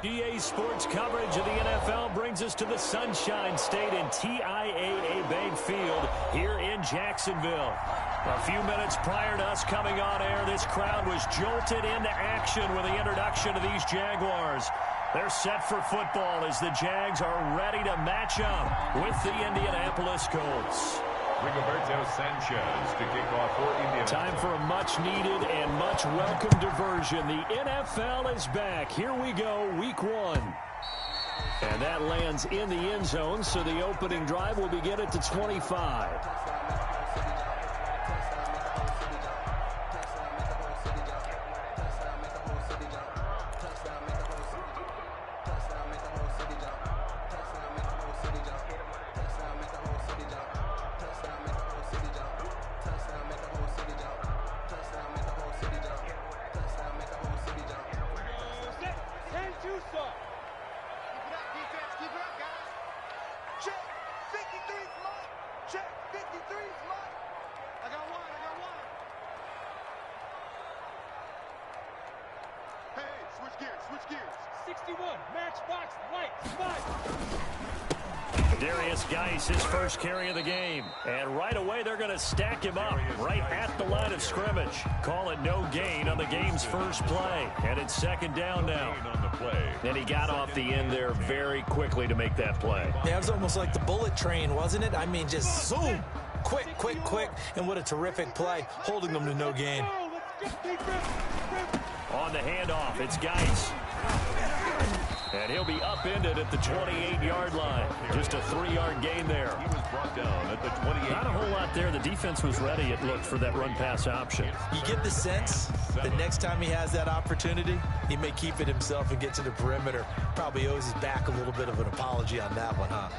EA Sports coverage of the NFL brings us to the Sunshine State and TIAA Bank Field here in Jacksonville. A few minutes prior to us coming on air, this crowd was jolted into action with the introduction of these Jaguars. They're set for football as the Jags are ready to match up with the Indianapolis Colts. Rigoberto Sanchez to kick off for Indianapolis. Time for a much-needed and much-welcome diversion. The NFL is back. Here we go, Week 1. And that lands in the end zone, so the opening drive will begin at the 25. His first carry of the game, and right away they're going to stack him up right at the line of scrimmage. Call it no gain on the game's first play, and it's second down now. And he got off the end there very quickly to make that play. Yeah, it was almost like the bullet train, wasn't it? I mean, just zoom, quick, and what a terrific play, holding them to no gain. On the handoff, it's Geis. And he'll be upended at the 28-yard line. Just a 3-yard gain there. He was brought down at the 28. Not a whole lot there. The defense was ready, it looked, for that run-pass option. You get the sense the next time he has that opportunity, he may keep it himself and get to the perimeter. Probably owes his back a little bit of an apology on that one, huh?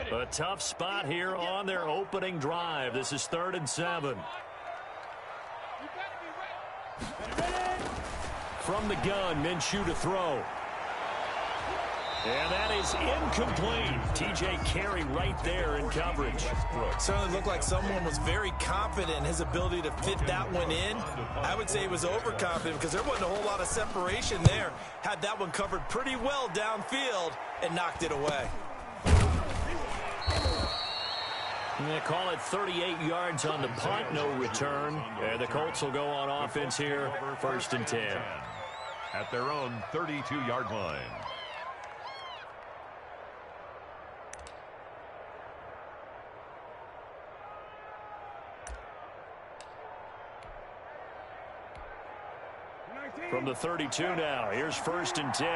A tough spot here on their opening drive. This is 3rd and 7. From the gun, Minshew to throw. And that is incomplete. TJ Carey right there in coverage. Certainly looked like someone was very confident in his ability to fit that one in. I would say he was overconfident because there wasn't a whole lot of separation there. Had that one covered pretty well downfield and knocked it away. They call it 38 yards on the punt, no return. And the Colts will go on offense here, 1st and 10. At their own 32-yard line. From the 32 now, here's 1st and 10.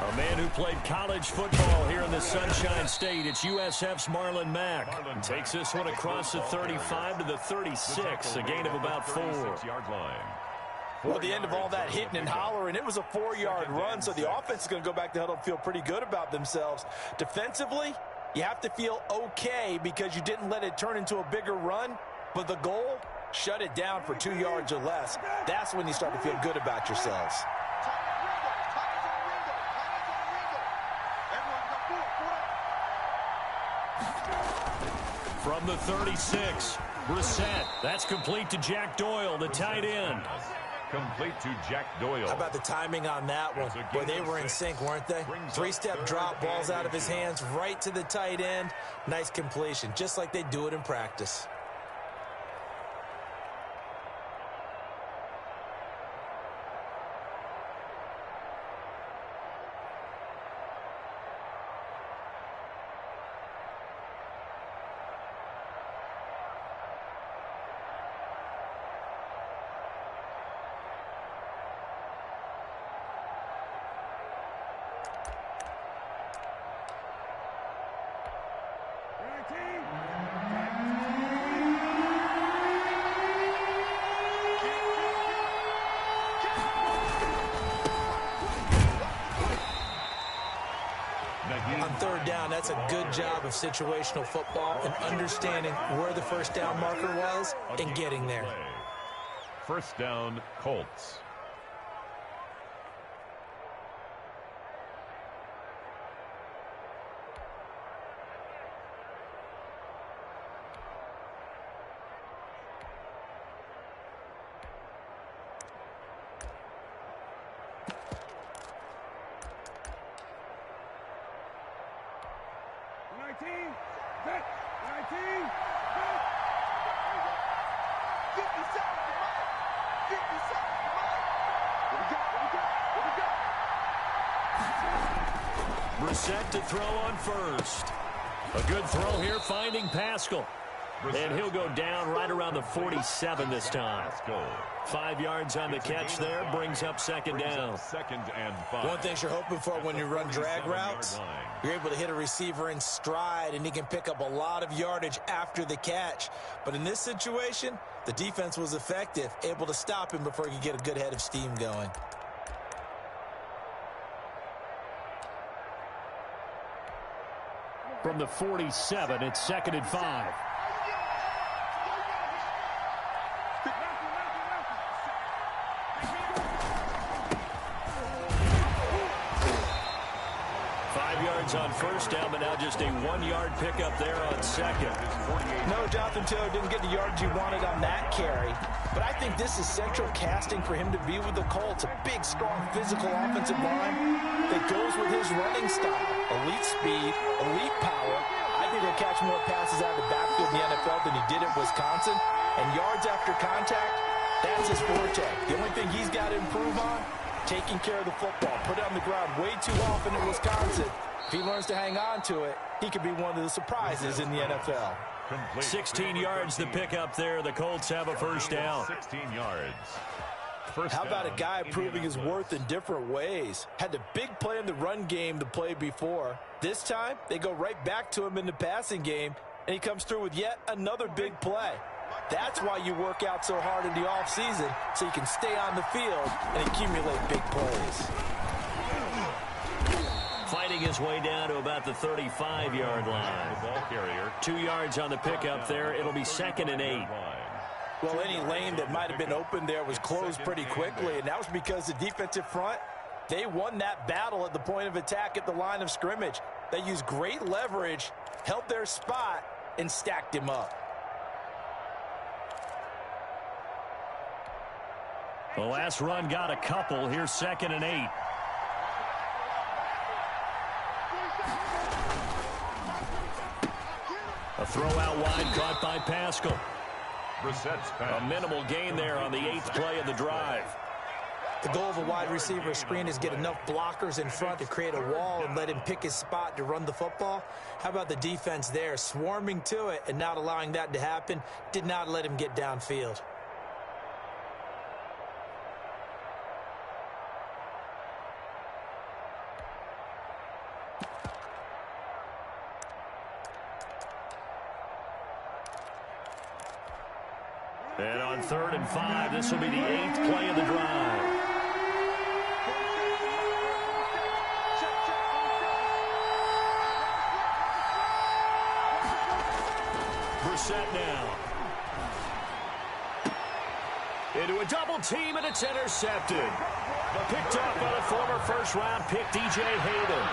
A man who played college football here in the Sunshine State. It's USF's Marlon Mack. Takes this one across the 35 to the 36, a gain of about 4. Well, at the end of all that hitting and hollering, it was a 4-yard run, so the offense is going to go back to huddle and feel pretty good about themselves. Defensively, you have to feel okay because you didn't let it turn into a bigger run, but the goal, shut it down for 2 yards or less. That's when you start to feel good about yourselves. From the 36, Brissett. That's complete to Jack Doyle, the tight end. Complete to Jack Doyle. How about the timing on that one? Boy, they were in sync, weren't they? 3-step drop, balls out of his hands, right to the tight end. Nice completion, just like they do it in practice. On 3rd down, that's a good job of situational football and understanding where the first down marker was and getting there. 1st down, Colts. Brissett to throw on first. A good throw here, finding Pascal. And he'll go down right around the 47 this time. 5 yards on the catch there, brings up second down. One thing you're hoping for when you run drag routes, you're able to hit a receiver in stride, and he can pick up a lot of yardage after the catch. But in this situation, the defense was effective, able to stop him before he could get a good head of steam going. From the 47, it's 2nd and 5. On first down, but now just a 1-yard pickup there on second. No, Jonathan Taylor didn't get the yards you wanted on that carry, but I think this is central casting for him to be with the Colts. A big, strong, physical offensive line that goes with his running style. Elite speed, elite power. I think he'll catch more passes out of the backfield in the NFL than he did at Wisconsin. And yards after contact, that's his forte. The only thing he's got to improve on, taking care of the football. Put it on the ground way too often at Wisconsin. If he learns to hang on to it, he could be one of the surprises in the NFL. 16 yards the pickup there. The Colts have a first down. 16 yards. How about a guy proving his worth in different ways? Had the big play in the run game to play before. This time, they go right back to him in the passing game, and he comes through with yet another big play. That's why you work out so hard in the offseason, so you can stay on the field and accumulate big plays. Fighting his way down to about the 35-yard line. Ball carrier. 2 yards on the pickup there. It'll be 2nd and 8. Well, any lane that might have been open there was closed pretty quickly, and that was because the defensive front, they won that battle at the point of attack at the line of scrimmage. They used great leverage, held their spot, and stacked him up. The last run got a couple. Here's 2nd and 8. A throw out wide caught by Pascal. A minimal gain there on the 8th play of the drive. The goal of a wide receiver screen is get enough blockers in front to create a wall and let him pick his spot to run the football. How about the defense there, swarming to it and not allowing that to happen? Did not let him get downfield. And on 3rd and 5, this will be the 8th play of the drive. Brissett now. Into a double team, and it's intercepted. Picked up by the former first-round pick, DJ Hayden.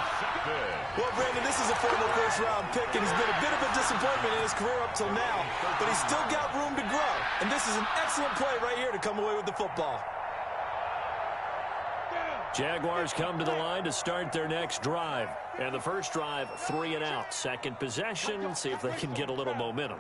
Well, Brandon, this is a former first-round pick, and he's been a bit of a disappointment in his career up till now, but he's still got room to grow, and this is an excellent play right here to come away with the football. Jaguars come to the line to start their next drive, and the first drive, 3 and out. Second possession, see if they can get a little momentum.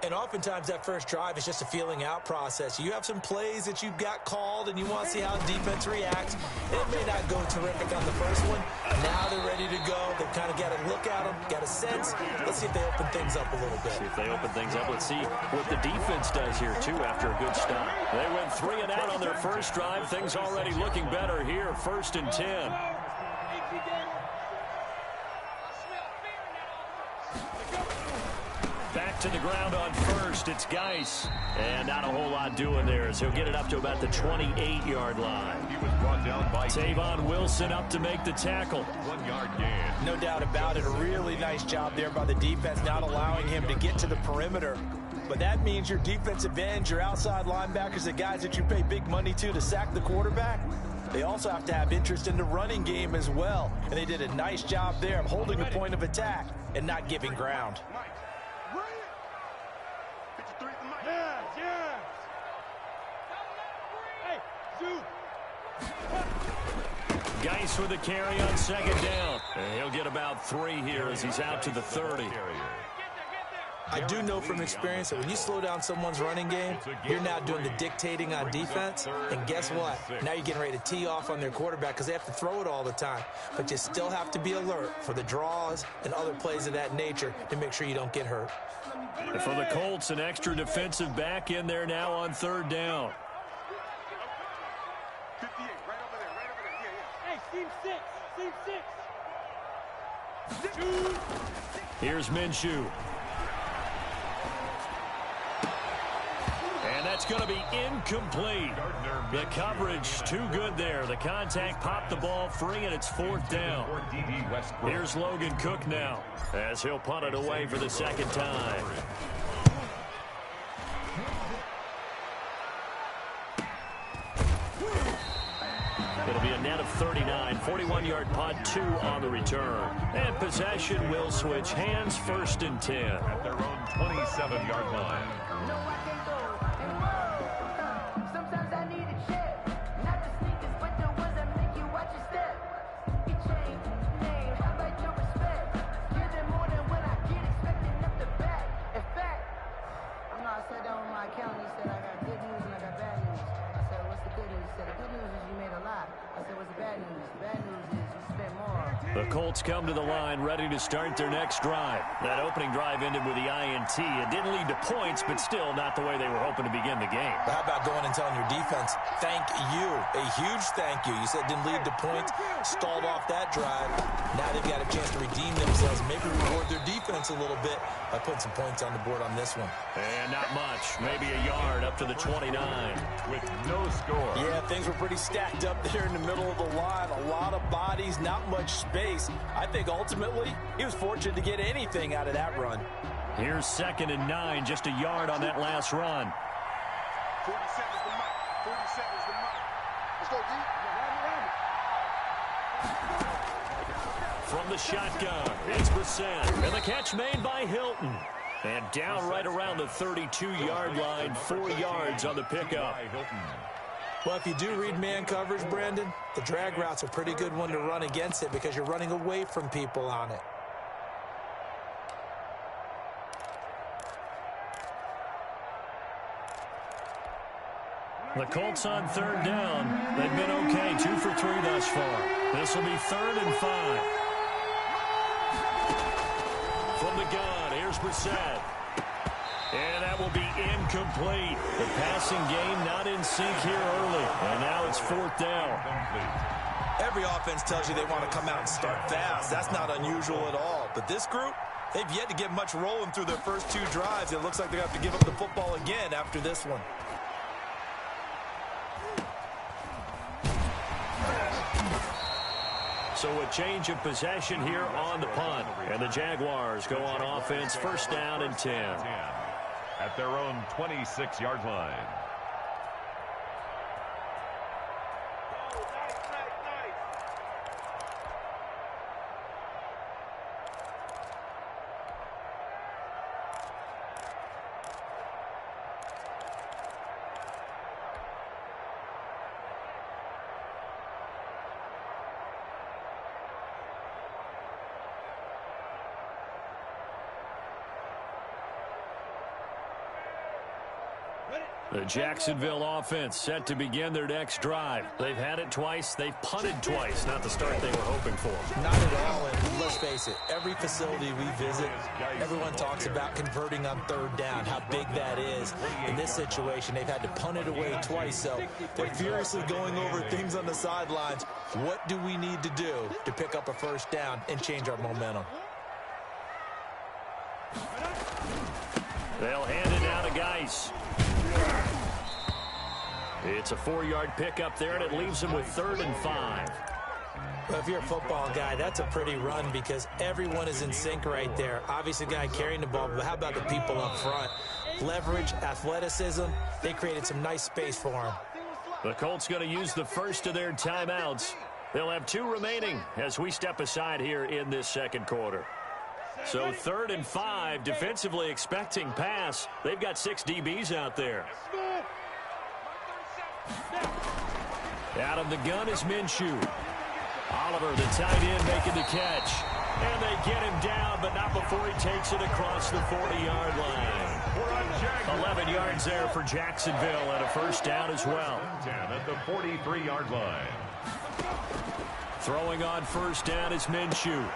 And oftentimes that first drive is just a feeling out process. You have some plays that you've got called and you want to see how the defense reacts. It may not go terrific on the first one. Now they're ready to go. They've kind of got a look at them, got a sense. Let's see if they open things up a little bit. See if they open things up. Let's see what the defense does here, too, after a good stop. They went 3 and out on their first drive. Things already looking better here. 1st and 10. Back to the ground on first. It's Geis. And not a whole lot doing there as he'll get it up to about the 28-yard line. He was brought down by Tavon Wilson up to make the tackle. 1 yard gain. No doubt about it. A really nice job there by the defense, not allowing him to get to the perimeter. But that means your defensive ends, your outside linebackers, the guys that you pay big money to sack the quarterback, they also have to have interest in the running game as well. And they did a nice job there of holding the point of attack and not giving ground. Geis with the carry on second down. And he'll get about 3 here as he's out to the 30. I do know from experience that when you slow down someone's running game, you're now doing the dictating on defense. And guess what? Now you're getting ready to tee off on their quarterback because they have to throw it all the time. But you still have to be alert for the draws and other plays of that nature to make sure you don't get hurt. For the Colts, an extra defensive back in there now on third down. Here's Minshew. And that's going to be incomplete. The coverage too good there. The contact popped the ball free, and it's 4th down. Here's Logan Cook now as he'll punt it away for the second time. It'll be a net of 39, 41-yard punt, 2 on the return. And possession will switch hands, 1st and 10. At their own 27-yard line. The Colts come to the line ready to start their next drive. That opening drive ended with the INT. It didn't lead to points, but still not the way they were hoping to begin the game. How about going and telling your defense, thank you, a huge thank you. You said it didn't lead to points, stalled off that drive. Now they've got a chance to redeem themselves, maybe reward their defense a little bit by putting some points on the board on this one. And not much, maybe a yard up to the 29. With no score. Yeah, things were pretty stacked up there in the middle of the line. A lot of bodies, not much space. I think ultimately he was fortunate to get anything out of that run. Here's 2nd and 9, just a yard on that last run. 40 seconds to Mike. 40 seconds to Mike. Let's go, D. From the shotgun, it's Brissett. And the catch made by Hilton. And down right around the 32-yard line, 4 yards on the pickup. Well, if you do read man coverage, Brandon, the drag route's a pretty good one to run against it because you're running away from people on it. The Colts on 3rd down. They've been okay, 2 for 3 thus far. This will be 3rd and 5. From the gun, here's Brissett. And that will be incomplete. The passing game not in sync here early. And now it's 4th down. Every offense tells you they want to come out and start fast. That's not unusual at all. But this group, they've yet to get much rolling through their first 2 drives. It looks like they're going to have to give up the football again after this one. So a change of possession here on the punt. And the Jaguars go on offense, 1st down and 10. At their own 26-yard line. The Jacksonville offense set to begin their next drive. They've had it twice. They've punted twice. Not the start they were hoping for. Not at all. And let's face it, every facility we visit, everyone talks about converting on 3rd down, how big that is. In this situation, they've had to punt it away twice. So they're furiously going over things on the sidelines. What do we need to do to pick up a 1st down and change our momentum? They'll hand it now to Geis. It's a 4-yard pickup there, and it leaves him with 3rd and 5. Well, if you're a football guy, that's a pretty run because everyone is in sync right there. Obviously, the guy carrying the ball, but how about the people up front? Leverage, athleticism, they created some nice space for him. The Colts going to use the first of their timeouts. They'll have 2 remaining as we step aside here in this 2nd quarter. So 3rd and 5, defensively expecting pass. They've got 6 DBs out there. Out of the gun is Minshew. Oliver, the tight end, making the catch. And they get him down, but not before he takes it across the 40-yard line. 11 yards there for Jacksonville and a first down as well. 10 at the 43-yard line. Throwing on first down is Minshew.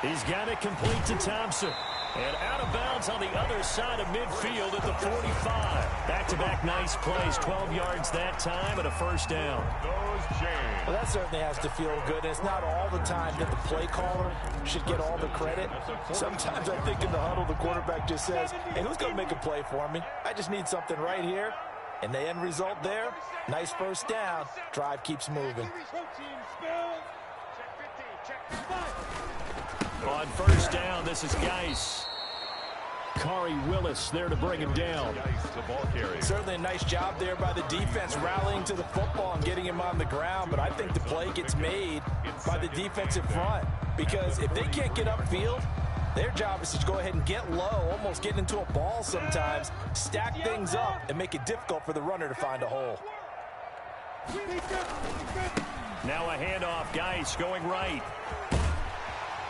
He's got it complete to Thompson. And out of bounds on the other side of midfield at the 45. Back-to-back nice plays, 12 yards that time and a first down. Well, that certainly has to feel good. And it's not all the time that the play caller should get all the credit. Sometimes I think in the huddle, the quarterback just says, hey, who's going to make a play for me? I just need something right here. And the end result there, nice first down. Drive keeps moving. On first down, this is Geis. Kari Willis there to bring him down. Certainly a nice job there by the defense rallying to the football and getting him on the ground, but I think the play gets made by the defensive front because if they can't get upfield, their job is to go ahead and get low, almost get into a ball sometimes, stack things up, and make it difficult for the runner to find a hole. Now a handoff, Geis going right.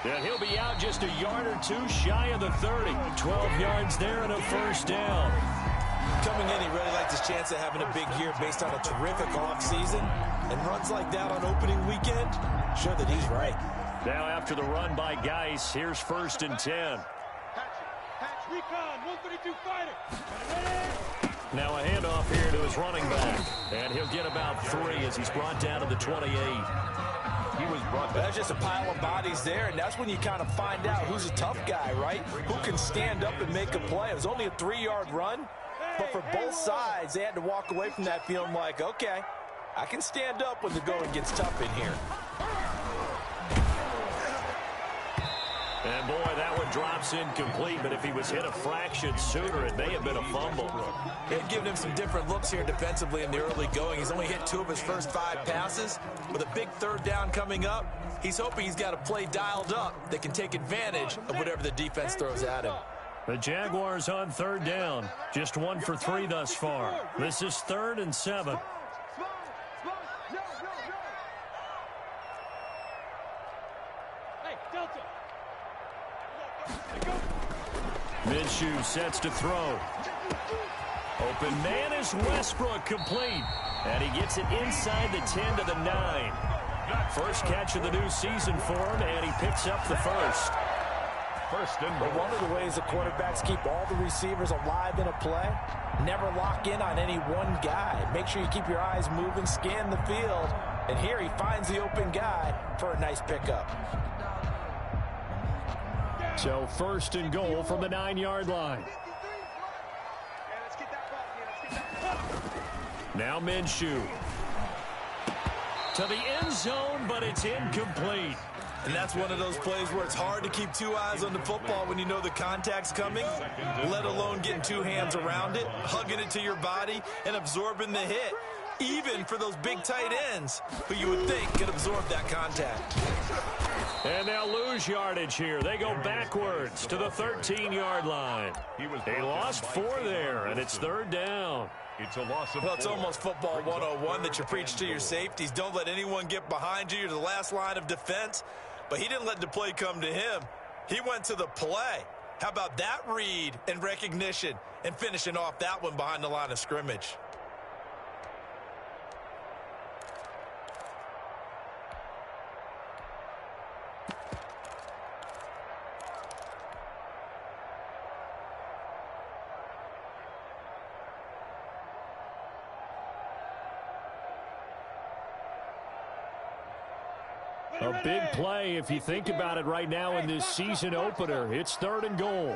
And he'll be out just a yard or two shy of the 30. 12 yards there and a first down. Coming in, he really liked his chance of having a big year based on a terrific offseason. And runs like that on opening weekend, sure that he's right. Now after the run by Geis, here's first and 10. Now a handoff here to his running back. And he'll get about 3 as he's brought down to the 28. He was brought down. That's just a pile of bodies there, and that's when you kind of find out who's a tough guy, right? Who can stand up and make a play. It was only a 3-yard run, but for both sides, they had to walk away from that feeling like, okay, I can stand up when the going gets tough in here. And boy, that one drops incomplete, but if he was hit a fraction sooner, it may have been a fumble. They've given him some different looks here defensively in the early going. He's only hit 2 of his first 5 passes. With a big third down coming up, he's hoping he's got a play dialed up that can take advantage of whatever the defense throws at him. The Jaguars on third down. Just 1 for 3 thus far. This is 3rd and 7. Minshew sets to throw. Open man is Westbrook, complete. And he gets it inside the 10 to the 9. First catch of the new season for him, and he picks up the first. But one of the ways the quarterbacks keep all the receivers alive in a play, never lock in on any one guy. Make sure you keep your eyes moving, scan the field. And here he finds the open guy for a nice pickup. So first and goal from the 9-yard line. Now Minshew. To the end zone, but it's incomplete. And that's one of those plays where it's hard to keep 2 eyes on the football when you know the contact's coming, let alone getting 2 hands around it, hugging it to your body, and absorbing the hit, even for those big tight ends who you would think could absorb that contact. And they'll lose yardage here. They go backwards to the 13-yard line. They lost 4 there, and it's 3rd down. It's a loss of Well, it's almost football 101 that you preach to your safeties. Don't let anyone get behind you. You're the last line of defense. But he didn't let the play come to him. He went to the play. How about that read and recognition and finishing off that one behind the line of scrimmage? A big play if you think about it right now in this season opener. It's 3rd and goal.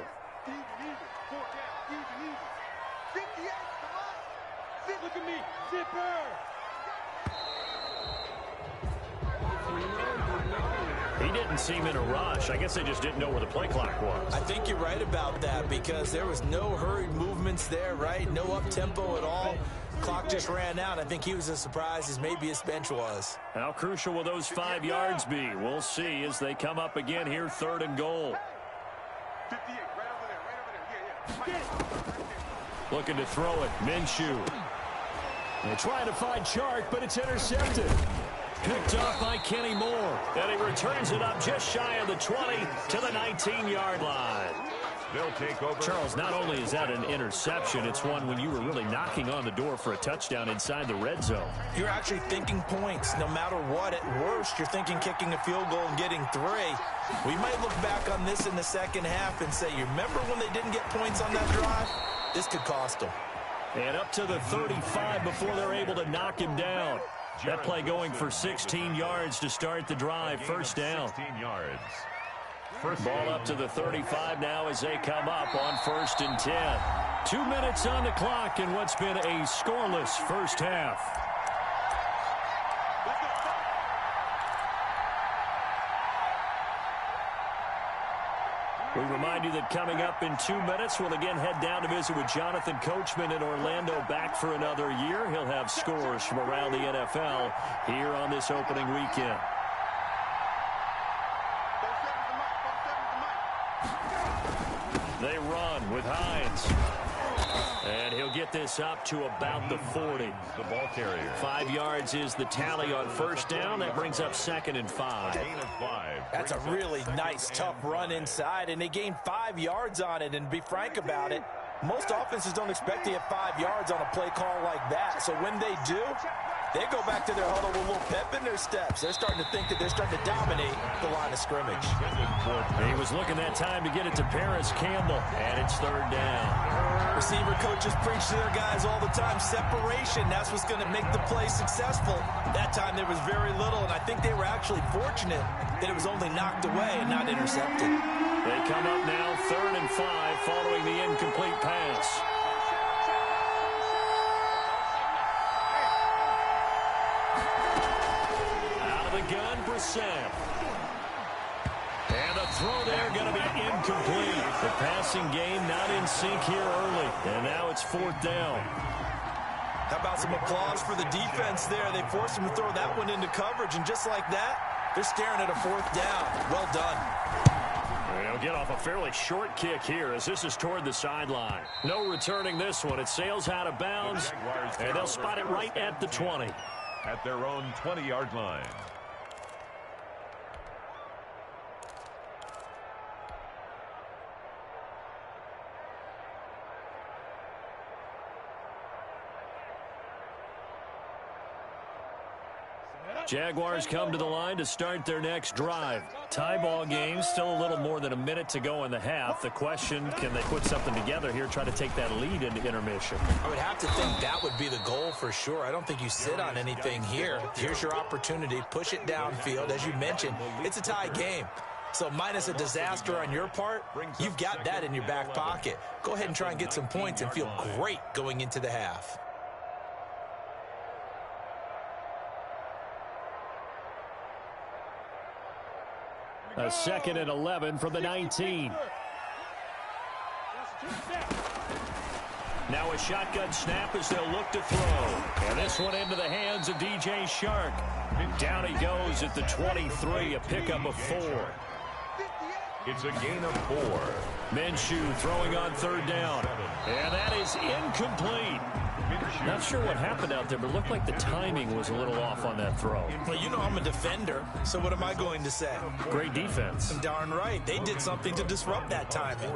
Look at me, zipper. He didn't seem in a rush. I guess they just didn't know where the play clock was. I think you're right about that because there was no hurried movements there, right? No up-tempo at all. Clock just ran out. I think he was as surprised as maybe his bench was. How crucial will those 5 yards be? We'll see as they come up again here, 3rd and goal. 58, right over there, Yeah. Looking to throw it. Minshew. They're trying to find Chark, but it's intercepted. Picked off by Kenny Moore. And he returns it up just shy of the 20 to the 19-yard line. They'll take over. Charles, not only is that an interception, it's one when you were really knocking on the door for a touchdown inside the red zone. You're actually thinking points. No matter what, at worst, you're thinking kicking a field goal and getting 3. We might look back on this in the second half and say, you remember when they didn't get points on that drive? This could cost them. And up to the 35 before they're able to knock him down. That play going for 16 yards to start the drive. First down. 16 yards. Ball up to the 35 now as they come up on 1st and 10. 2 minutes on the clock in what's been a scoreless first half. We remind you that coming up in 2 minutes, we'll again head down to visit with Jonathan Coachman in Orlando, back for another year. He'll have scores from around the NFL here on this opening weekend. They run with Hines. And he'll get this up to about the 40. The ball carrier. 5 yards is the tally on first down. That brings up 2nd and 5. Gain of 5. That's a really nice, tough run inside, and they gained 5 yards on it. And to be frank about it, most offenses don't expect to get 5 yards on a play call like that. So when they do, they go back to their huddle with a little pep in their steps. They're starting to think that they're starting to dominate the line of scrimmage. He was looking that time to get it to Paris Campbell, and it's 3rd down. Receiver coaches preach to their guys all the time. Separation, that's what's going to make the play successful. That time there was very little, and I think they were actually fortunate that it was only knocked away and not intercepted. They come up now 3rd and 5 following the incomplete pass. Out of the gun for Sam. And the throw there going to be incomplete. The passing game not in sync here early. And now it's 4th down. How about some applause for the defense there? They forced him to throw that one into coverage, and just like that, they're staring at a 4th down. Well done. They'll get off a fairly short kick here as this is toward the sideline. No returning this one. It sails out of bounds, and they'll spot it right at the 20. At their own 20-yard line. Jaguars come to the line to start their next drive. Tie ball game, still a little more than a minute to go in the half. The question, can they put something together here, try to take that lead into intermission? I would have to think that would be the goal for sure. I don't think you sit on anything here. Here's your opportunity. Push it downfield. As you mentioned, it's a tie game. So minus a disaster on your part, you've got that in your back pocket. Go ahead and try and get some points and feel great going into the half. A 2nd and 11 from the 19. Now a shotgun snap as they'll look to throw. And this one into the hands of DJ Chark. Down he goes at the 23, a pickup of 4. It's a gain of 4. Minshew throwing on 3rd down. And that is incomplete. Not sure what happened out there, but it looked like the timing was a little off on that throw. Well, you know I'm a defender, so what am I going to say? Great defense. Darn right. They did something to disrupt that timing.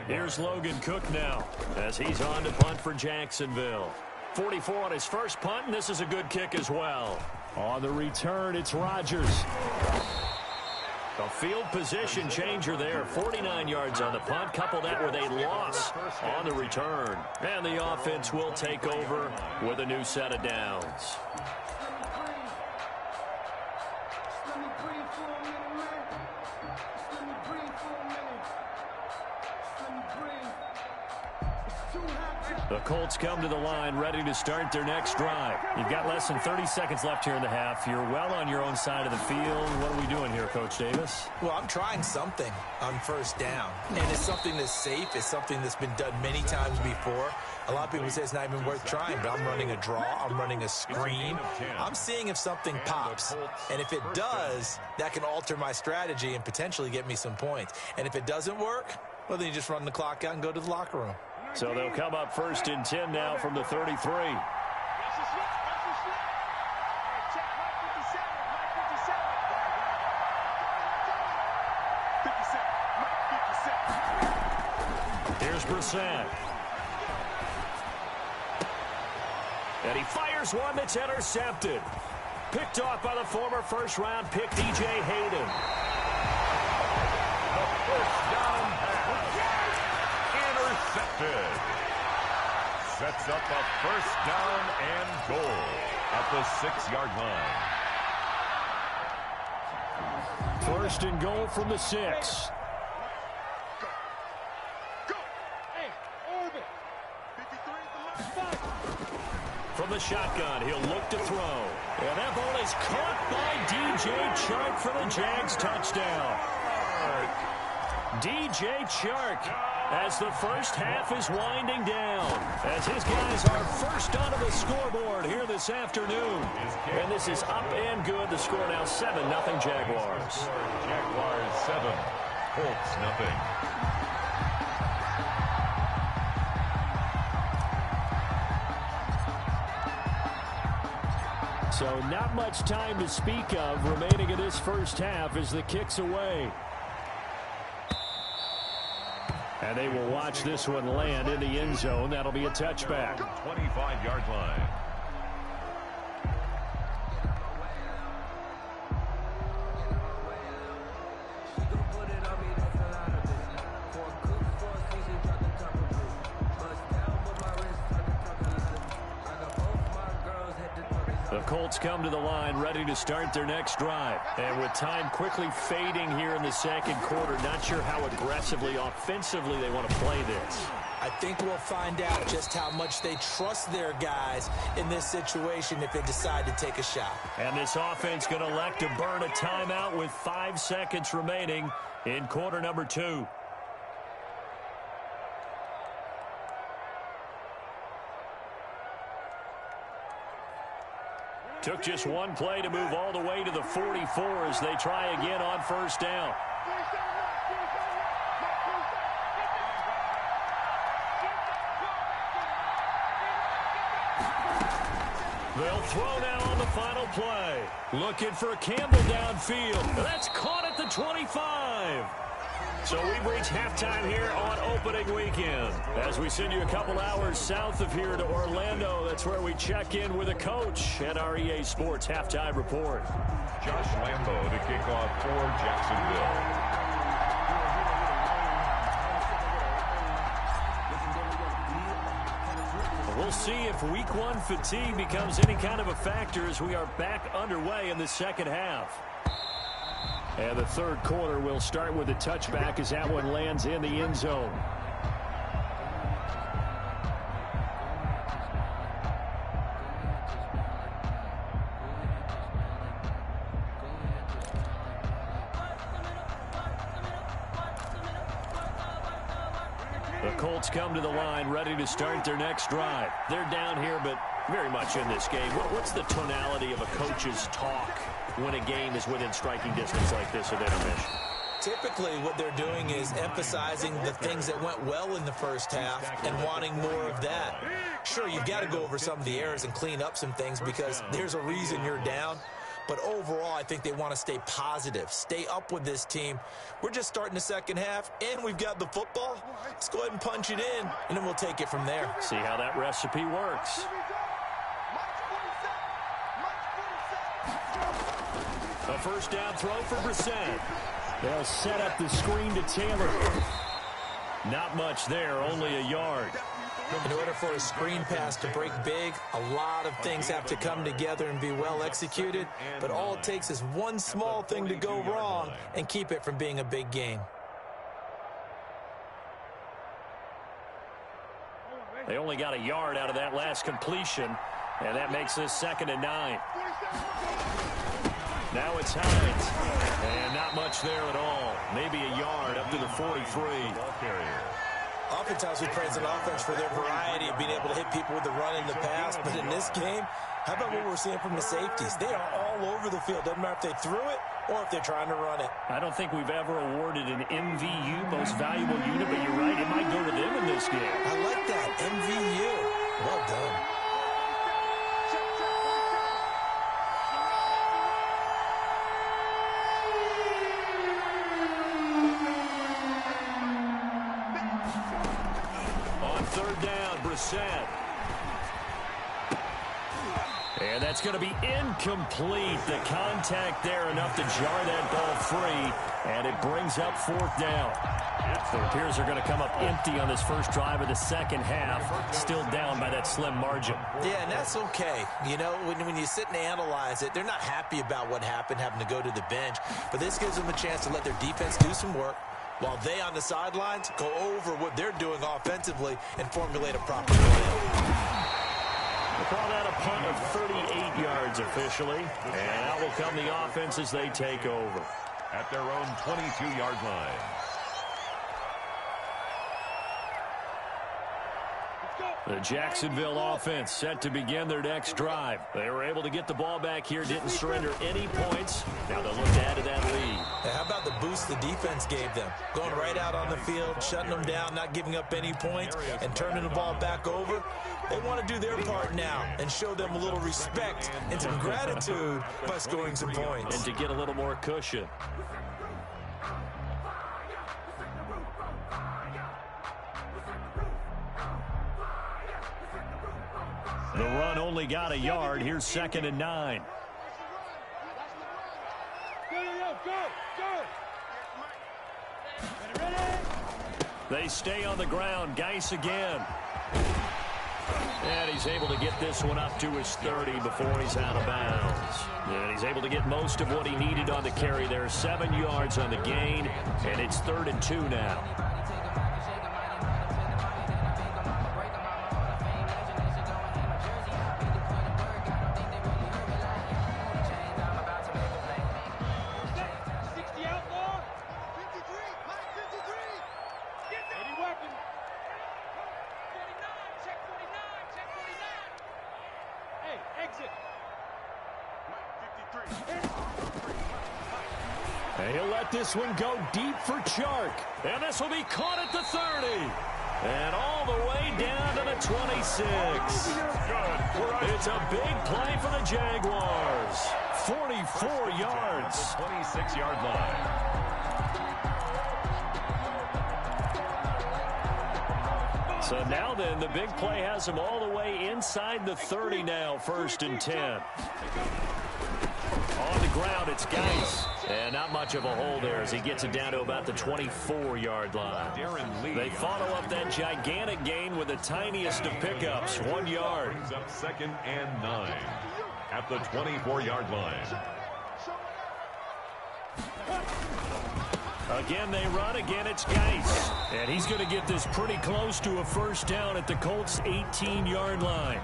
Here's Logan Cook now as he's on to punt for Jacksonville. 44 on his first punt, and this is a good kick as well. On the return, it's Rodgers. A field position changer there. 49 yards on the punt. Couple that with a loss on the return. And the offense will take over with a new set of downs. The Colts come to the line ready to start their next drive. You've got less than 30 seconds left here in the half. You're well on your own side of the field. What are we doing here, Coach Davis? Well, I'm trying something on 1st down. And it's something that's safe. It's something that's been done many times before. A lot of people say it's not even worth trying, but I'm running a draw. I'm running a screen. I'm seeing if something pops. And if it does, that can alter my strategy and potentially get me some points. And if it doesn't work, well, then you just run the clock out and go to the locker room. So they'll come up 1st and 10 now from the 33. Brissett. And he fires one that's intercepted. Picked off by the former first-round pick, DJ Hayden. The first down pass. Intercepted. Sets up a first down and goal at the 6-yard line. First and goal from the 6. From the shotgun, he'll look to throw. And that ball is caught by DJ Chark for the Jags touchdown. DJ Chark, as the first half is winding down, as his guys are first onto the scoreboard here this afternoon. And this is up and good. The score now 7-0 Jaguars. Jaguars 7, Colts nothing. So not much time to speak of remaining in this first half as the kick's away. And they will watch this one land in the end zone. That'll be a touchback. 25-yard line. The Colts come to the line ready to start their next drive. And with time quickly fading here in the second quarter, not sure how aggressively, offensively they want to play this. I think we'll find out just how much they trust their guys in this situation if they decide to take a shot. And this offense going to elect to burn a timeout with 5 seconds remaining in quarter number 2. Took just one play to move all the way to the 44 as they try again on first down. They'll throw now on the final play. Looking for Campbell downfield. That's caught at the 25. So we've reached halftime here on opening weekend. As we send you a couple hours south of here to Orlando, that's where we check in with a coach at our EA Sports Halftime Report. Josh Lambo to kick off for Jacksonville. We'll see if week 1 fatigue becomes any kind of a factor as we are back underway in the second half. And the third quarter will start with a touchback as that one lands in the end zone. The Colts come to the line ready to start their next drive. They're down here, but very much in this game. What's the tonality of a coach's talk when a game is within striking distance like this at intermission? Typically, what they're doing is emphasizing the things that went well in the first half and wanting more of that. Sure, you've got to go over some of the errors and clean up some things because there's a reason you're down. But overall, I think they want to stay positive, stay up with this team. We're just starting the second half, and we've got the football. Let's go ahead and punch it in, and then we'll take it from there. See how that recipe works. A first down throw for Brissett. They'll set up the screen to Taylor. Not much there, only a yard. In order for a screen pass to break big, a lot of things have to come together and be well executed, but all it takes is one small thing to go wrong and keep it from being a big game. They only got a yard out of that last completion, and that makes this 2nd and 9. Now it's Hines, and not much there at all. Maybe a yard up to the 43. Oftentimes we praise an offense for their variety of being able to hit people with the run and the pass, but in this game, how about what we're seeing from the safeties? They are all over the field. Doesn't matter if they threw it or if they're trying to run it. I don't think we've ever awarded an MVU, most valuable unit, but you're right, it might go to them in this game. I like that, MVU. Well done. third down. Brissett. And that's going to be incomplete. The contact there enough to jar that ball free, and it brings up fourth down. So it appears they're going to come up empty on this first drive of the second half, still down by that slim margin. Yeah, and that's okay. You know, when you sit and analyze it, they're not happy about what happened, having to go to the bench. But this gives them a chance to let their defense do some work, while they on the sidelines go over what they're doing offensively and formulate a proper plan. We'll call that a punt of 38 yards officially. And out will come the offense as they take over. At their own 22-yard line. The Jacksonville offense set to begin their next drive. They were able to get the ball back here, didn't surrender any points. Now they'll look to add to that lead. Now, how about the boost the defense gave them? Going right out on the field, shutting them down, not giving up any points, and turning the ball back over. They want to do their part now and show them a little respect and some gratitude by scoring some points. And to get a little more cushion. The run only got a yard. Here's 2nd and 9. They stay on the ground. Geis again. And he's able to get this one up to his 30 before he's out of bounds. And he's able to get most of what he needed on the carry there. 7 yards on the gain, and it's 3rd and 2 now. And he'll let this one go deep for Chark. And this will be caught at the 30. And all the way down to the 26. It's a big play for the Jaguars. 44 yards. 26-yard line. So now then, the big play has him all the way inside the 30 now, 1st and 10. On the ground, it's Geis. And not much of a hole there as he gets it down to about the 24-yard line. They follow up that gigantic gain with the tiniest of pickups, 1 yard. Brings up 2nd and 9 at the 24-yard line. Again, they run. Again, it's Geis. And he's going to get this pretty close to a first down at the Colts' 18-yard line.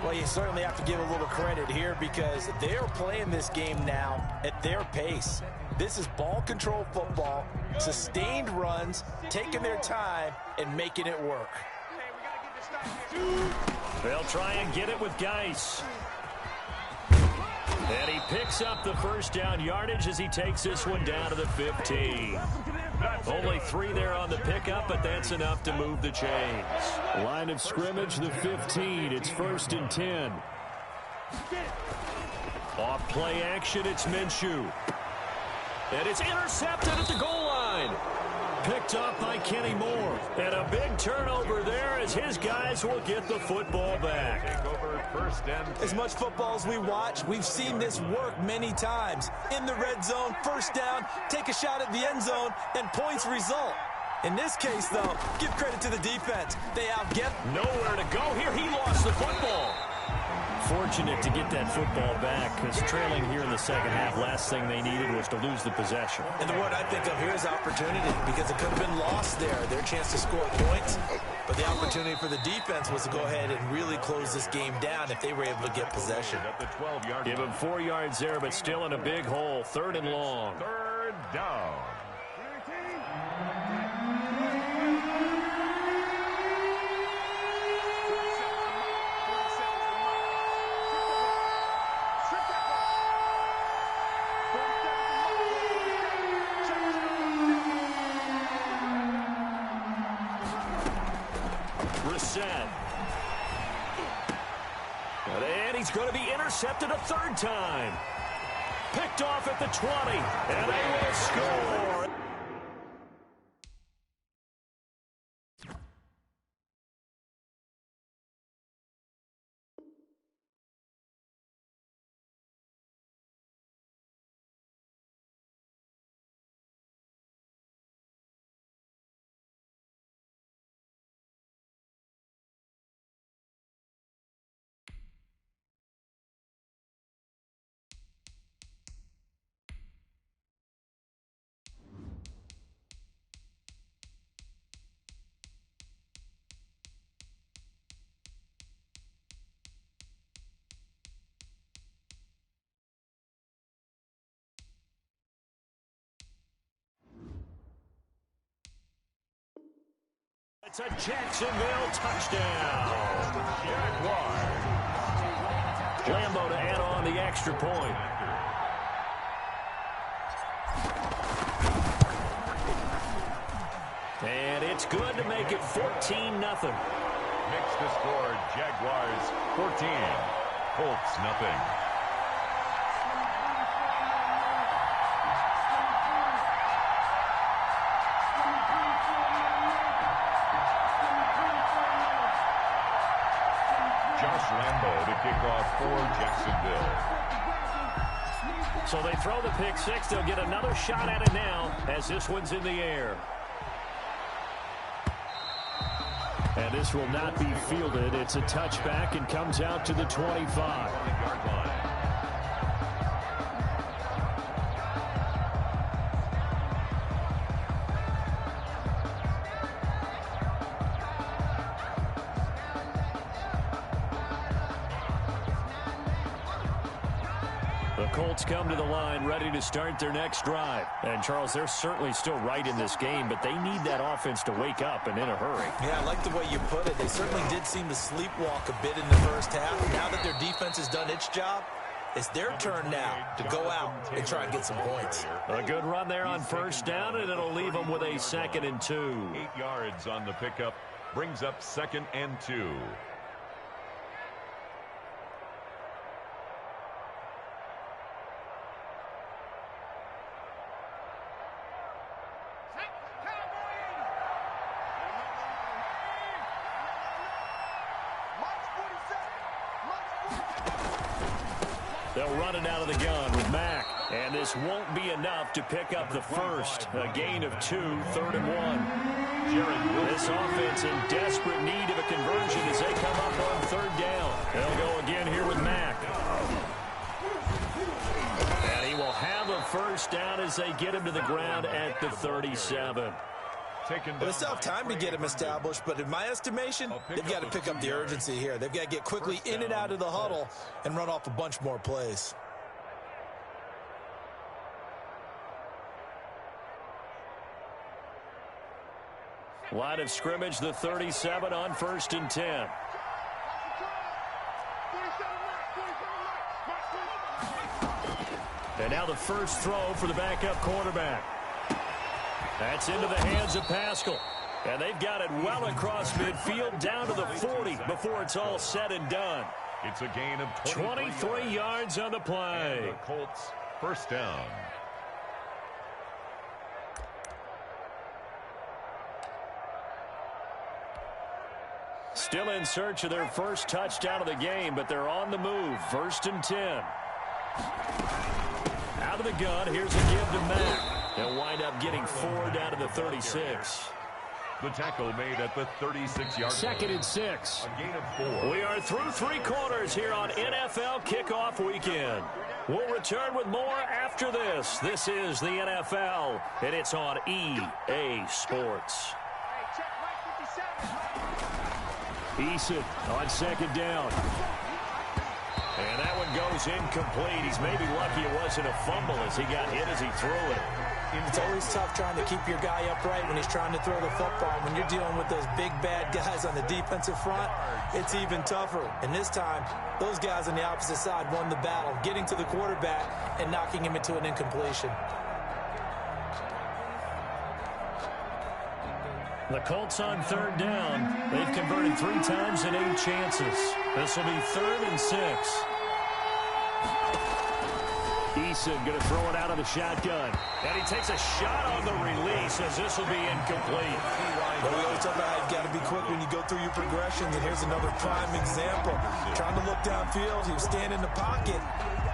Well, you certainly have to give a little credit here because they're playing this game now at their pace. This is ball control football, sustained runs, taking their time, and making it work. They'll try and get it with Geis. And he picks up the first down yardage as he takes this one down to the 15. Only 3 there on the pickup, but that's enough to move the chains. Line of scrimmage, the 15. It's 1st and 10. Off play action, it's Minshew. And it's intercepted at the goal line. Picked up by Kenny Moore. And a big turnover there as his guys will get the football back. As much football as we watch, we've seen this work many times. In the red zone, first down, take a shot at the end zone, and points result. In this case, though, give credit to the defense. They outget. Nowhere to go here. He lost the football. Fortunate to get that football back because trailing here in the second half, last thing they needed was to lose the possession. And the word I think of here is opportunity because it could have been lost there. Their chance to score points. But the opportunity for the defense was to go ahead and really close this game down if they were able to get possession. Give him 4 yards there, but still in a big hole. 3rd and long. 3rd down. Brissett. And he's going to be intercepted a 3rd time. Picked off at the 20. And they will score. It's a Jacksonville touchdown. Jaguars. Lambo to add on the extra point. And it's good to make it 14-0. Makes the score Jaguars 14, Colts nothing. Josh Lambo to kick off for Jacksonville. So they throw the pick six. They'll get another shot at it now as this one's in the air. And this will not be fielded. It's a touchback and comes out to the 25-yard line. The Colts come to the line ready to start their next drive. And, Charles, they're certainly still right in this game, but they need that offense to wake up and in a hurry. Yeah, I like the way you put it. They certainly did seem to sleepwalk a bit in the first half. Now that their defense has done its job, it's their turn now to go out and try and get some points. A good run there on first down, and it'll leave them with a 2nd and 2. 8 yards on the pickup brings up 2nd and 2. They'll run it out of the gun with Mack. And this won't be enough to pick up the first. A gain of 2, 3rd and 1. This offense in desperate need of a conversion as they come up on 3rd down. They'll go again here with Mack. And he will have a first down as they get him to the ground at the 37. Well, they still have time to get him established, but in my estimation, they've got to pick up the urgency here. They've got to get quickly in and out of the huddle and run off a bunch more plays. Line of scrimmage, the 37 on 1st and 10. And now the first throw for the backup quarterback. That's into the hands of Pascal. And they've got it well across midfield down to the 40 before it's all said and done. It's a gain of 23 yards on the play. And the Colts first down. Still in search of their first touchdown of the game, but they're on the move. 1st and 10. Out of the gun, here's a give to Mack. They'll wind up getting 4 down to the 36. The tackle made at the 36-yard line. 2nd and 6. A gain of 4. We are through 3 quarters here on NFL Kickoff Weekend. We'll return with more after this. This is the NFL, and it's on EA Sports. Eason on 2nd down. And that one goes incomplete. He's maybe lucky it wasn't a fumble as he got hit as he threw it. It's always tough trying to keep your guy upright when he's trying to throw the football. When you're dealing with those big, bad guys on the defensive front, it's even tougher. And this time, those guys on the opposite side won the battle, getting to the quarterback and knocking him into an incompletion. The Colts on 3rd down. They've converted 3 times in 8 chances. This will be 3rd and 6. Eason going to throw it out of the shotgun. And he takes a shot on the release as this will be incomplete. Well, we always talk about how you've got to be quick when you go through your progressions, and here's another prime example. Trying to look downfield, he was standing in the pocket,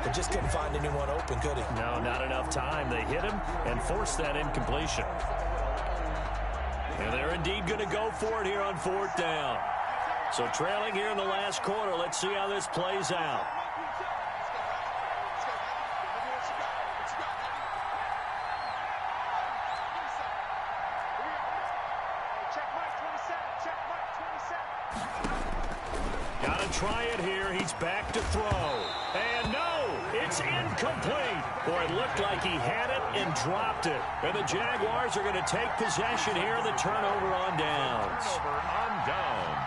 but just couldn't find anyone open, could he? No, not enough time. They hit him and forced that incompletion. And they're indeed going to go for it here on 4th down. So trailing here in the last quarter, let's see how this plays out. Got to try it here. He's back to throw. And no, it's incomplete. Boy, it looked like he had it, and dropped it. And the Jaguars are going to take possession here on the turnover on downs. Turnover on downs.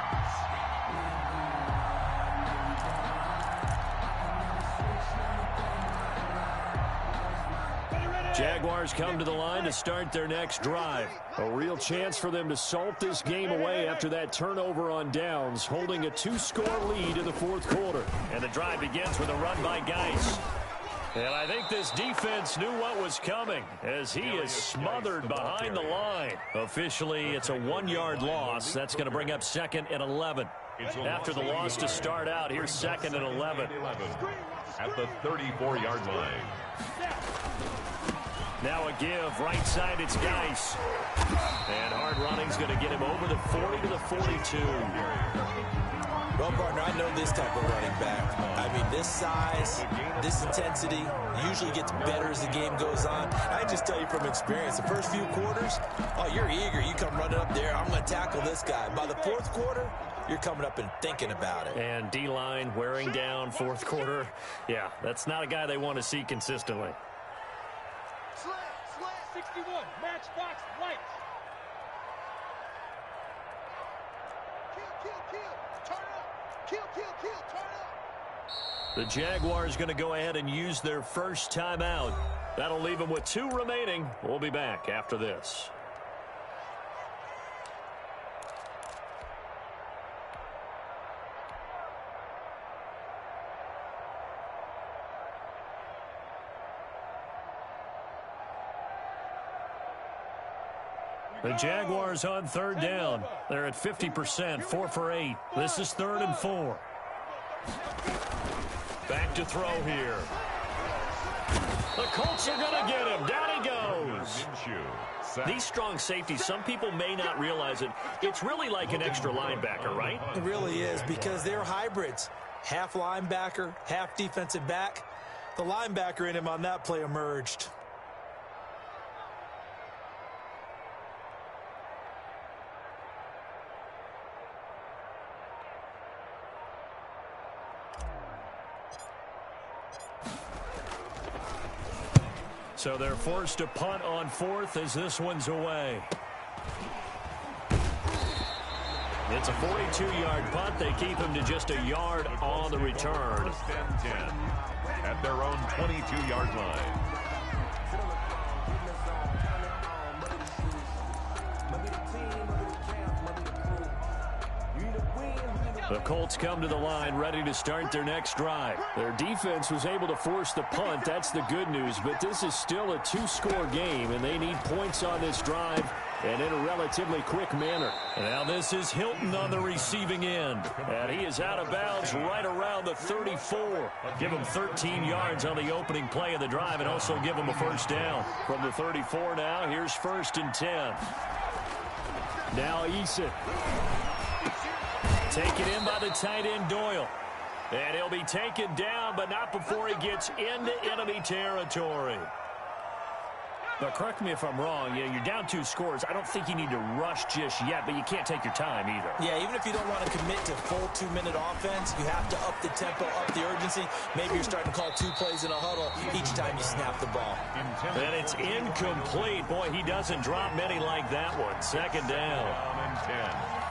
Jaguars come to the line to start their next drive. A real chance for them to salt this game away after that turnover on downs, holding a 2-score lead in the fourth quarter. And the drive begins with a run by Geis. And I think this defense knew what was coming as he is smothered behind the line. Officially, it's a 1-yard loss. That's going to bring up 2nd and 11. After the loss to start out, here's 2nd and 11. At the 34-yard line. Now a give, right side, it's Geis. And hard running's going to get him over the 40 to the 42. Well, partner, I know this type of running back. I mean, this size, this intensity usually gets better as the game goes on. I just tell you from experience, the first few quarters, oh, you're eager. You come running up there, I'm going to tackle this guy. By the fourth quarter, you're coming up and thinking about it. And D-line wearing down fourth quarter. Yeah, that's not a guy they want to see consistently. 61, matchbox, lights. Kill, turn up. Kill, turn up. The Jaguars going to go ahead and use their first timeout. That'll leave them with 2 remaining. We'll be back after this. The Jaguars on 3rd down. They're at 50%, 4 for 8. This is 3rd and 4. Back to throw here. The Colts are going to get him. Down he goes. These strong safeties, some people may not realize it. It's really like an extra linebacker, right? It really is, because they're hybrids. Half linebacker, half defensive back. The linebacker in him on that play emerged. So they're forced to punt on 4th as this one's away. It's a 42-yard punt. They keep him to just a yard on the return. 1st and 10 at their own 22-yard line. The Colts come to the line ready to start their next drive. Their defense was able to force the punt. That's the good news. But this is still a 2-score game, and they need points on this drive and in a relatively quick manner. And now this is Hilton on the receiving end. And he is out of bounds right around the 34. Give him 13 yards on the opening play of the drive and also give him a first down. From the 34 now, here's 1st and 10. Now Eason. Taken in by the tight end Doyle. And he'll be taken down, but not before he gets into enemy territory. But correct me if I'm wrong. Yeah, you're down 2 scores. I don't think you need to rush just yet, but you can't take your time either. Yeah, even if you don't want to commit to full 2-minute offense, you have to up the tempo, up the urgency. Maybe you're starting to call 2 plays in a huddle each time you snap the ball. And it's incomplete. Boy, he doesn't drop many like that one. 2nd down. 10.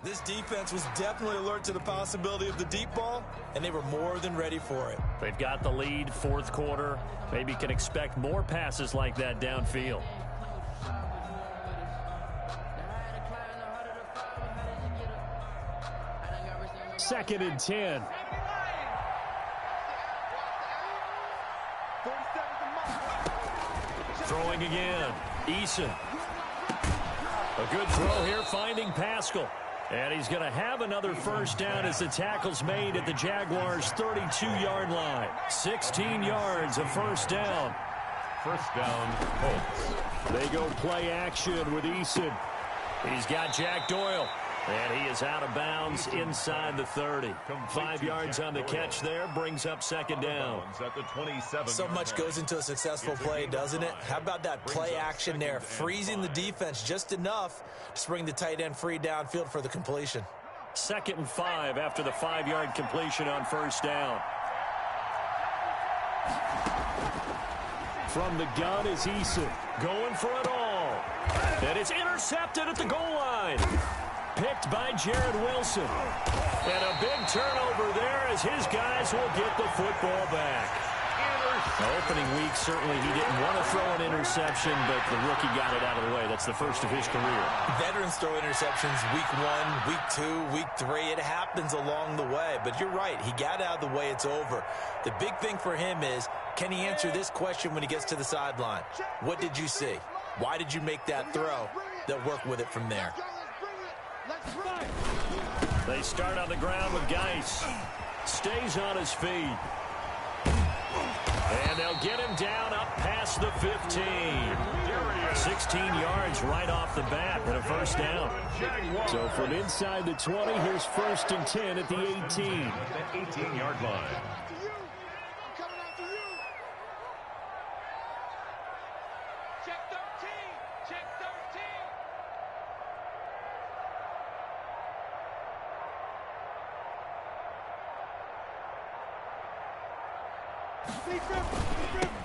This defense was definitely alert to the possibility of the deep ball, and they were more than ready for it. They've got the lead, 4th quarter. Maybe can expect more passes like that downfield. Second and 10. Throwing again. Eason. A good throw here, finding Pascal. And he's going to have another first down as the tackle's made at the Jaguars' 32-yard line. 16 yards, a first down. First down, Colts. They go play action with Eason. He's got Jack Doyle. And he is out of bounds inside the 30. 5 yards on the catch there, brings up second down. At the 27. So much goes into a successful play, doesn't it? How about that play action there, freezing the defense just enough to bring the tight end free downfield for the completion. 2nd and 5 after the 5-yard completion on first down. From the gun is Eason, going for it all. And it's intercepted at the goal line. Picked by Jared Wilson. And a big turnover there as his guys will get the football back. Opening week, certainly he didn't want to throw an interception, but the rookie got it out of the way. That's the first of his career. Veterans throw interceptions week 1, week 2, week 3. It happens along the way. But you're right. He got out of the way. It's over. The big thing for him is, can he answer this question when he gets to the sideline? What did you see? Why did you make that throw? They'll work with it from there. They start on the ground with Geis. Stays on his feet. And they'll get him down up past the 15. 16 yards right off the bat and a first down. So from inside the 20, here's 1st and 10 at the 18. The 18-yard line.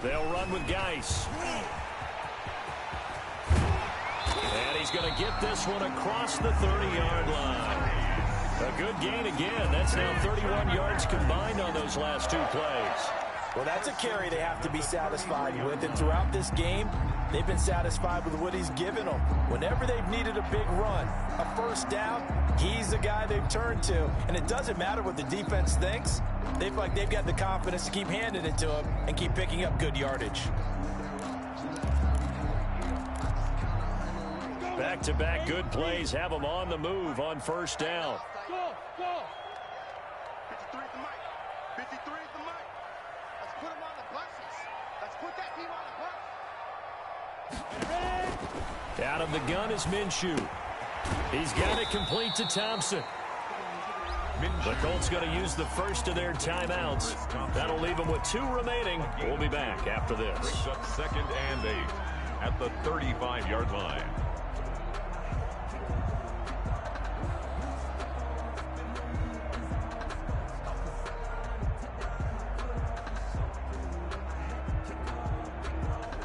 They'll run with Geis. And he's going to get this one across the 30-yard line. A good gain again. That's now 31 yards combined on those last 2 plays. Well, that's a carry they have to be satisfied with. And throughout this game, they've been satisfied with what he's given them. Whenever they've needed a big run, a first down, he's the guy they've turned to. And it doesn't matter what the defense thinks. They've got the confidence to keep handing it to him and keep picking up good yardage. Back-to-back good plays have them on the move on first down. Go! 53 is the mic. 53 is the mic. Let's put him on the buses. Let's put that team on the bus. Out of the gun is Minshew. He's got it complete to Thompson. The Colts going to use the first of their timeouts. That'll leave them with 2 remaining. We'll be back after this. Brings up 2nd and 8 at the 35-yard line.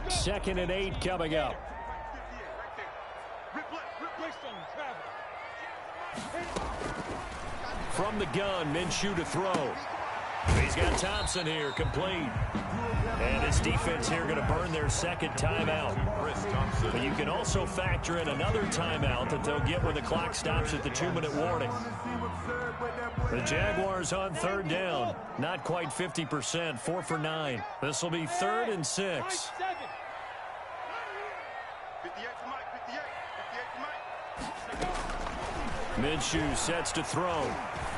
Second and 8 coming up. From the gun, Minshew to throw. He's got Thompson here, complete. And his defense here going to burn their 2nd timeout. But you can also factor in another timeout that they'll get when the clock stops at the 2-minute warning. The Jaguars on 3rd down. Not quite 50%, 4 for 9. This will be 3rd and 6. 58 to Mike, 58 to Mike. Minshew sets to throw.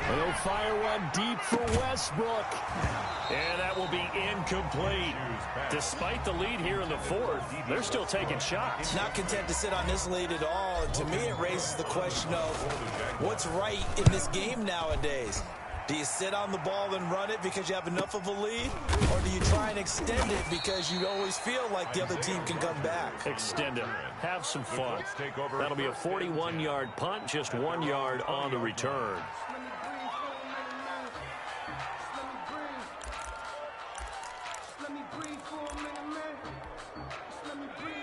He'll fire one deep for Westbrook. And that will be incomplete. Despite the lead here in the 4th, they're still taking shots. Not content to sit on this lead at all. And to me, it raises the question of what's right in this game nowadays. Do you sit on the ball and run it because you have enough of a lead? Or do you try and extend it because you always feel like the other team can come back? Extend it. Have some fun. That'll be a 41-yard punt, just 1 yard on the return.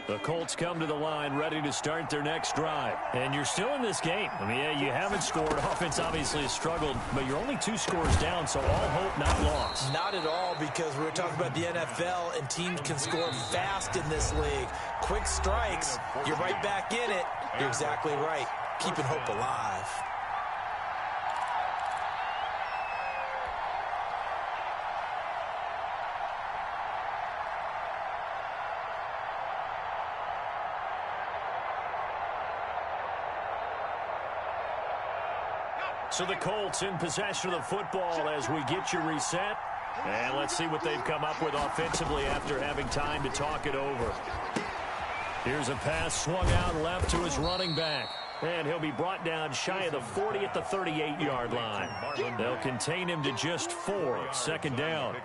The Colts come to the line ready to start their next drive. And you're still in this game. I mean, yeah, you haven't scored. Offense obviously has struggled, but you're only 2 scores down, so all hope not lost. Not at all, because we were talking about the NFL, and teams can score fast in this league. Quick strikes, you're right back in it. You're exactly right. Keeping hope alive. So the Colts in possession of the football as we get you reset. And let's see what they've come up with offensively after having time to talk it over. Here's a pass swung out left to his running back. And he'll be brought down shy of the 40 at the 38-yard line. They'll contain him to just 4. Second down.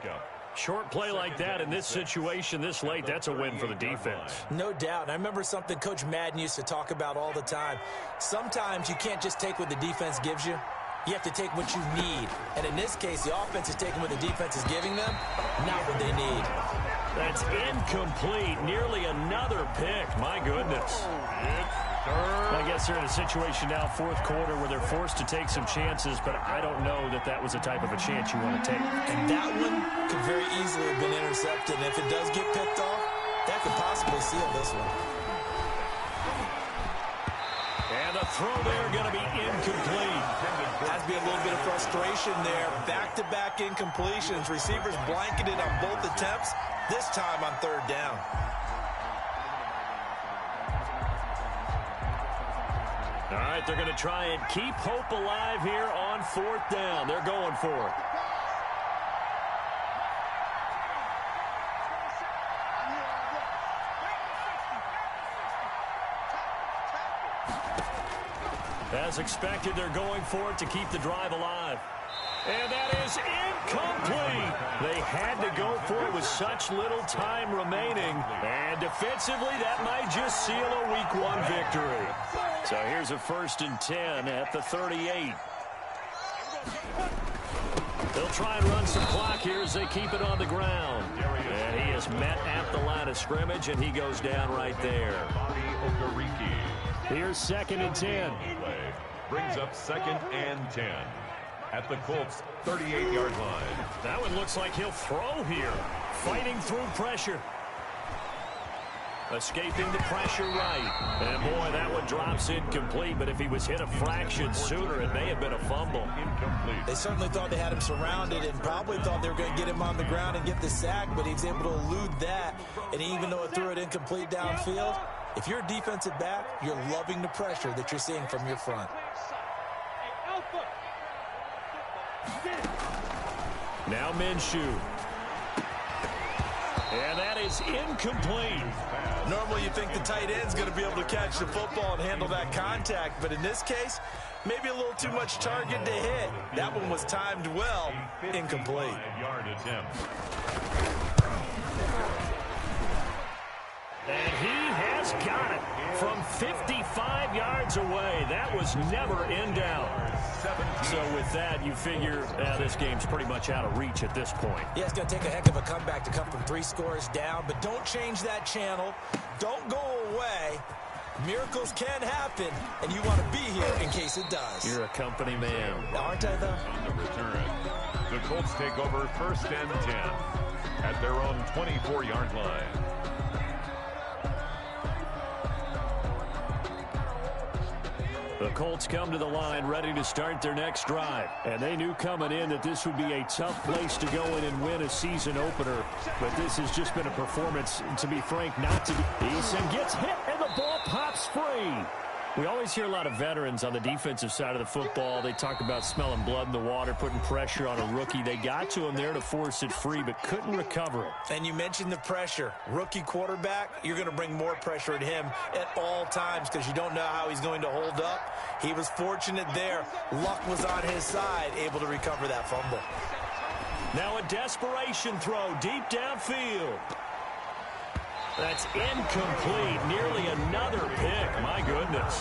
Short play like that in this situation this late, that's a win for the defense. No doubt. And I remember something Coach Madden used to talk about all the time. Sometimes you can't just take what the defense gives you. You have to take what you need. And in this case, the offense is taking what the defense is giving them, not what they need. That's incomplete. Nearly another pick. My goodness. I guess they're in a situation now, fourth quarter, where they're forced to take some chances, but I don't know that that was the type of a chance you want to take. And that one could very easily have been intercepted. And if it does get picked off, that could possibly seal this one. And the throw there going to be incomplete. Has to be a little bit of frustration there. Back-to-back incompletions. Receivers blanketed on both attempts, this time on third down. All right, they're going to try and keep hope alive here on fourth down. They're going for it. As expected, they're going for it to keep the drive alive. And that is incomplete. They had to go for it with such little time remaining. And defensively, that might just seal a Week 1 victory. So here's a 1st and 10 at the 38. They'll try and run some clock here as they keep it on the ground. And he is met at the line of scrimmage, and he goes down right there. Here's 2nd and 10. Brings up 2nd and 10 at the Colts 38-yard line. That one looks like he'll throw here. Fighting through pressure. Escaping the pressure right. And boy, that one drops incomplete, but if he was hit a fraction sooner, it may have been a fumble. Incomplete. They certainly thought they had him surrounded and probably thought they were going to get him on the ground and get the sack, but he was able to elude that. And even though it threw it incomplete downfield, if you're a defensive back, you're loving the pressure that you're seeing from your front. Now Minshew. And that is incomplete. Normally you think the tight end's going to be able to catch the football and handle that contact, but in this case, maybe a little too much target to hit. That one was timed well, incomplete. Yard attempt. And he has got it from 55 yards away. That was never in doubt. So with that, you figure this game's pretty much out of reach at this point. Yeah, it's going to take a heck of a comeback to come from 3 scores down, but don't change that channel. Don't go away. Miracles can happen, and you want to be here in case it does. You're a company man. Aren't I, though? On the return, the Colts take over 1st and 10 at their own 24-yard line. The Colts come to the line ready to start their next drive. And they knew coming in that this would be a tough place to go in and win a season opener. But this has just been a performance, to be frank, not to be. Eason gets hit and the ball pops free. We always hear a lot of veterans on the defensive side of the football. They talk about smelling blood in the water, putting pressure on a rookie. They got to him there to force it free, but couldn't recover it. And you mentioned the pressure. Rookie quarterback, you're going to bring more pressure at him at all times because you don't know how he's going to hold up. He was fortunate there. Luck was on his side, able to recover that fumble. Now a desperation throw deep downfield. That's incomplete. Nearly another pick. My goodness.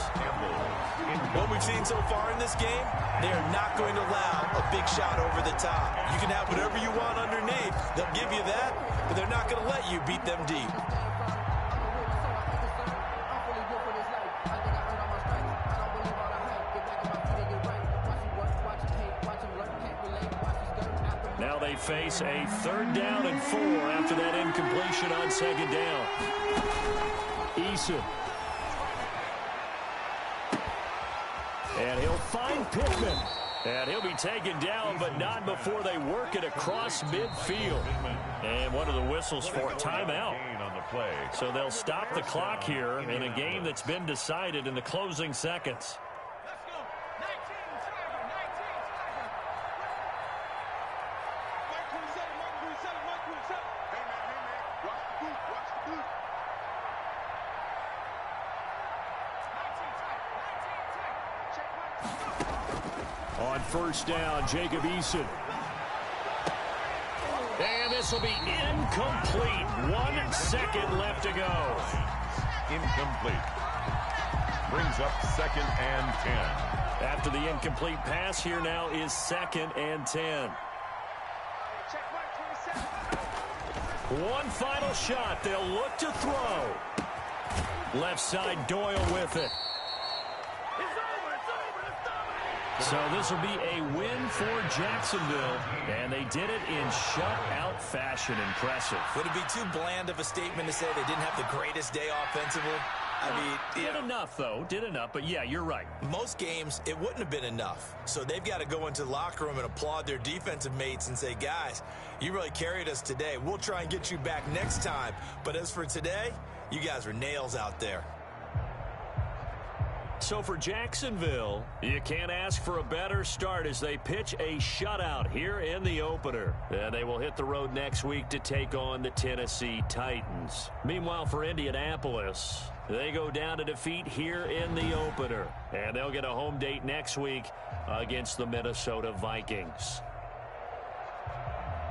What we've seen so far in this game, they are not going to allow a big shot over the top. You can have whatever you want underneath. They'll give you that, but they're not going to let you beat them deep. Now they face a 3rd down and 4 after that incompletion on 2nd down. Eason. And he'll find Pittman. And he'll be taken down, but not before they work it across midfield. And one of the whistles for a timeout. So they'll stop the clock here in a game that's been decided in the closing seconds. first down. Jacob Eason. And this will be incomplete. 1 second left to go. Incomplete. Brings up 2nd and 10. After the incomplete pass, here now is 2nd and 10. One final shot. They'll look to throw. Left side, Doyle with it. So this will be a win for Jacksonville, and they did it in shutout fashion. Impressive. Would it be too bland of a statement to say they didn't have the greatest day offensively? I mean, did enough, though. Did enough, but yeah, you're right. Most games, it wouldn't have been enough. So they've got to go into the locker room and applaud their defensive mates and say, guys, you really carried us today. We'll try and get you back next time. But as for today, you guys were nails out there. So for Jacksonville, you can't ask for a better start as they pitch a shutout here in the opener. And they will hit the road next week to take on the Tennessee Titans. Meanwhile, for Indianapolis, they go down to defeat here in the opener. And they'll get a home date next week against the Minnesota Vikings.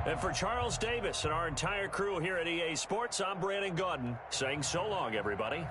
And for Charles Davis and our entire crew here at EA Sports, I'm Brandon Gaudin saying so long, everybody.